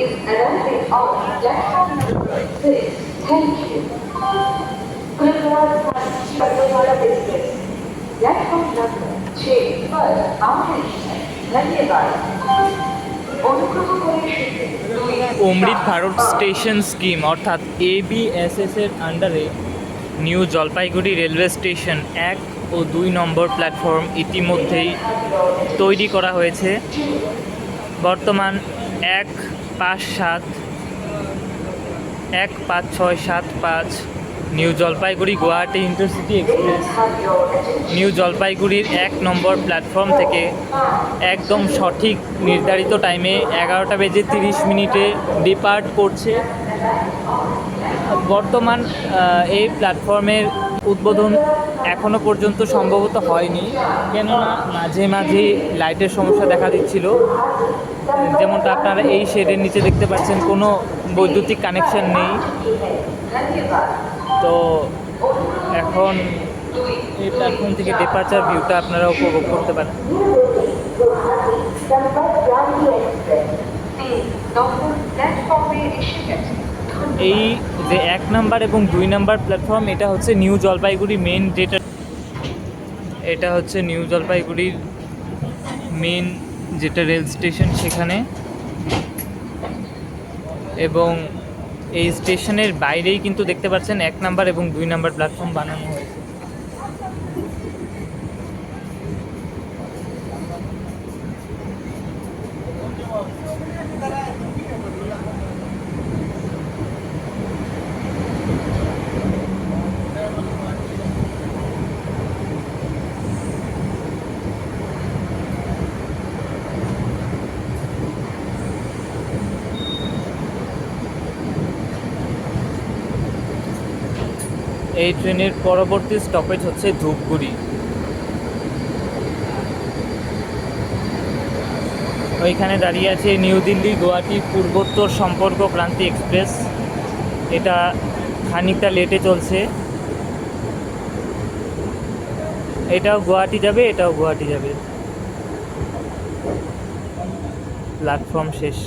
is arriving on platform number 6. Thank you. कृपया पटोवाला express platform number 6 पर आने धन्यवाद। অনুগ্রহ করে অমৃত ভারত স্টেশন স্কিম অর্থাৎ ABSS এর আন্ডারে নিউ জলপাইগুড়ি রেলওয়ে স্টেশন 1 ও 2 নম্বর প্ল্যাটফর্ম ইতিমধ্যেই তৈরি করা হয়েছে। বর্তমান 15675 new Jalpaiguri Guwahati intercity express new জলপাইগুড়ির 1 নম্বর প্ল্যাটফর্ম থেকে একদম সঠিক নির্ধারিত টাইমে 11:30 ডিপার্ট করছে। বর্তমান এই প্ল্যাটফর্মের উদ্বোধন এখনও পর্যন্ত সম্ভবত হয়নি, কেননা মাঝে মাঝে লাইটের সমস্যা দেখা দিচ্ছিল। যেমনটা আপনারা এই শেডের নিচে দেখতে পাচ্ছেন, কোনো বৈদ্যুতিক কানেকশন নেই। তো এখন এই প্ল্যাটফর্ম থেকে ডিপার্চার ভিউটা আপনারা উপভোগ করতে পারেন। এই যে 1 নাম্বার এবং 2 নাম্বার প্ল্যাটফর্ম, এটা হচ্ছে নিউ জলপাইগুড়ি মেন, এটা হচ্ছে নিউ জলপাইগুড়ির মেন যেটা রেল স্টেশন সেখানে, এবং এই স্টেশনের বাইরেই কিন্তু দেখতে পাচ্ছেন 1 নাম্বার এবং 2 নাম্বার প্ল্যাটফর্ম বানানো হয়েছে। এই ট্রেনের পরবর্তী স্টপেজ হচ্ছে ধূপগুড়ি। ওইখানে দাঁড়িয়ে আছে নিউ দিল্লি গুয়াহাটি পূর্বোত্তর সম্পর্ক ক্রান্তি এক্সপ্রেস। এটা খানিকটা লেটে চলছে। এটাও গুয়াহাটি যাবে, এটাও গুয়াহাটি যাবে। প্ল্যাটফর্ম শেষ।